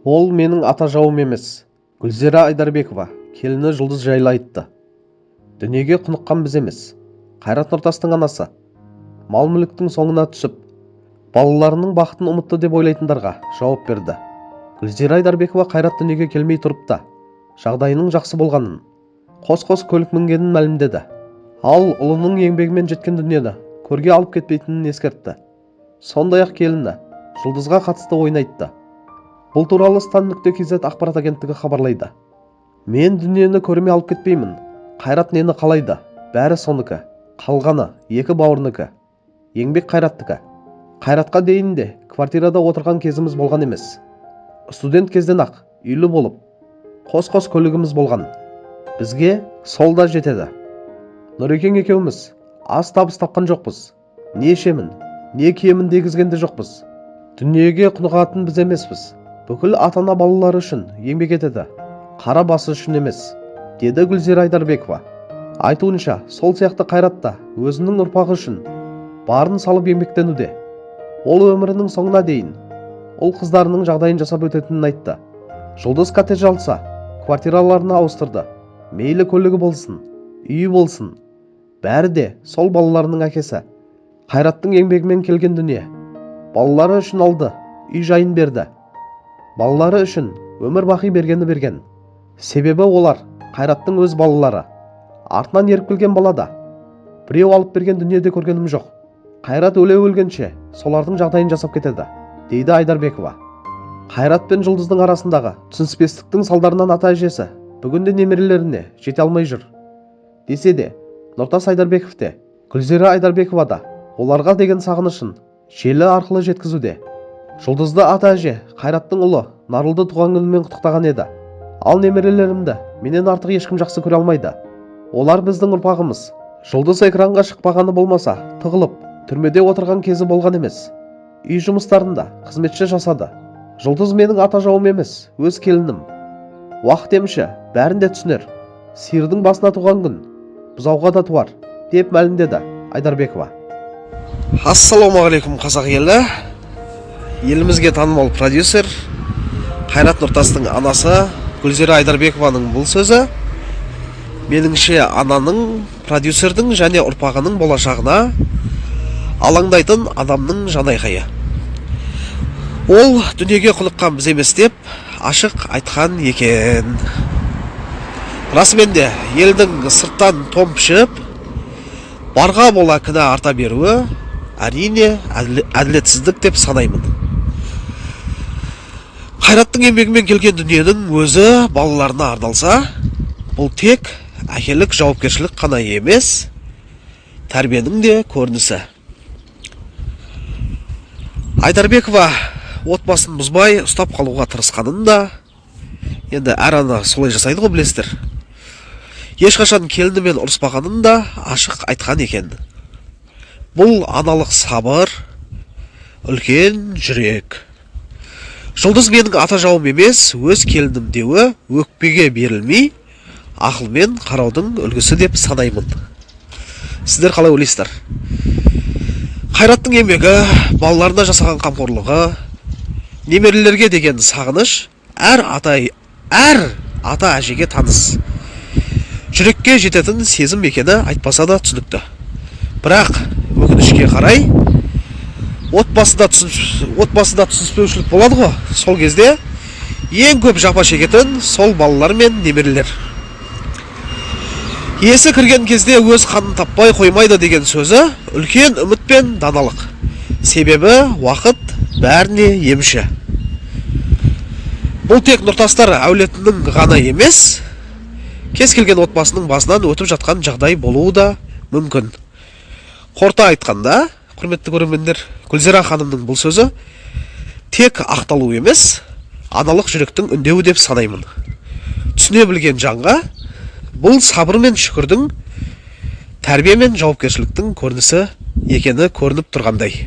Ол менің ата жауым емес. Гүлзира Айдарбекова келіні Жұлдыз жайлы айтты. Дүниеге құныққан біз емес. Қайрат Нұртастың анасы. Мал-мүліктің соңына түсіп, балаларының бақытын ұмытты деп ойлайтындарға жауап берді. Гүлзира Айдарбекова Қайрат дүниеге келмей тұрып та, жағдайының жақсы болғанын, қос-қос көлік мінгенін мәлімдеді. Ал ұлының еңбегімен жеткен дүниені көрге алып кетпейтінін ескертті. Сондай-ақ келіні Жұлдызға қатысты ойын айтты. Бұл туралы Стан.кз ақпарат агенттігі хабарлайды. Мен дүниені көрме алып кетпеймін. Қайрат нені қалайды? Бәрі соныкі. Қалғаны екі бауырныкі. Еңбек Қайраттікі. Қайратқа дейін де квартирада отырған кезіміз болған емес. Студент кезден ақ үйлі болып, қос-қос көлігіміз болған. Бізге сол да жетеді. Нұрекең екеуміз аз табыс тапқан жоқпыз. Не ішемін, не киемін дегізген де жоқпыз. Дүниеге құнығатын біз емеспіз. Бүкіл ата-ана балалары үшін еңбек етеді. Қара басы үшін емес, деді Гүлзира Айдарбекова. Айтуынша, сол сияқты Қайрат та өзінің ұрпағы үшін барын салып еңбектенуде. Ол өмірінің соңына дейін ол қыздарының жағдайын жасап өтетінін айтты. Жұлдыз коттедж алса, квартираларына ауыстырды. Мейлі көлігі болсын, үйі болсын, бәрі де сол балаларының әкесі. Қайраттың еңбегімен келген дүние. Балалары үшін алды, үй жайын берді. Балалары үшін өмір бақи бергені берген. Себебі олар Қайраттың өз балалары. Артынан еріп келген балада. Біреу алып берген дүниеде көргенім жоқ. Қайрат өле-өлгенше солардың жағдайын жасап кетеді, дейді Айдарбекова. Қайрат пен Жұлдыздың арасындағы түсініспестіктің салдарынан ата әжесі бүгінде немерелеріне жете алмай жүр. Десе де, Нұртас Айдарбеков те, Гүлзира Айдарбекова да оларға деген сағынышын желі арқылы жеткізуде. Жұлдызды ата әже Қайраттың ұлы Нарылды туған күнімен құттықтаған еді. Ал немерелерімді менен артық ешкім жақсы көре алмайды. Олар біздің ұрпағымыз. Жұлдыз экранға шықпағаны болмаса, тығылып, түрмеде отырған кезі болған емес. Үй жұмыстарында қызметші жасады. Жұлдыз менің ата жауым емес, өз келінім. Уақыт емші, бәрін де түсінер. Сиырдың басына туған күн, бұзауға да туар, деп мәлімдеді Айдарбекова. Ассалаумағалейкум қазақ елі. Елімізге танымал продюсер Қайрат Нұртастың анасы Гүлзира Айдарбекованың бұл сөзі меніңше ананың, продюсердің және ұрпағының болашағына алаңдайтын адамның жанайқайы. Ол дүниеге құныққан біз емес деп ашық айтқан екен. Расымен де елдің сырттан томпшып барға бола кінә арта беруі әрине әділетсіздік деп санаймын. Қайраттың еңбегімен келген дүниенің өзі балаларына арналса, бұл тек әкелік жауапкершілік қана емес, тәрбиенің де көрінісі. Айдарбекова отбасын бұзбай ұстап қалуға тырысқанын да, енді әр ана солай жасайды ғой, білесіздер. Ешқашан келінімен ұрыспағанын да ашық айтқан екен. Бұл аналық сабыр, үлкен жүрек. Жұлдыз менің ата жауым емес, өз келінім деуі өкпеге берілмей, ақылмен қараудың үлгісі деп санаймын. Сіздер қалай ойлайсыздар? Қайраттың еңбегі, балаларына жасаған қамқорлығы, немерелерге деген сағыныш әр ата әжеге таныс. Жүрекке жететін сезім екені айтпаса да түсінікті. Бірақ өкінішке қарай отбасыда түсініспеушілік болады ғой. Сол кезде ең көп жапа шегетін сол балалар мен немерелер. Есі кірген кезде өз қанын таппай қоймайды деген сөзі үлкен үміт пен даналық. Себебі уақыт бәріне емші. Бұл тек Нұртастар әулетінің ғана емес, кез келген отбасының басынан өтіп жатқан жағдай болуы да мүмкін. Қорыта айтқанда, құрметті көрермендер, Гүлзира ханымның бұл сөзі тек ақталу емес, аналық жүректің үндеуі деп санаймын. Түсіне білген жанға бұл сабыр мен шүкірдің, тәрбие мен жауапкершіліктің көрінісі екені көрініп тұрғандай.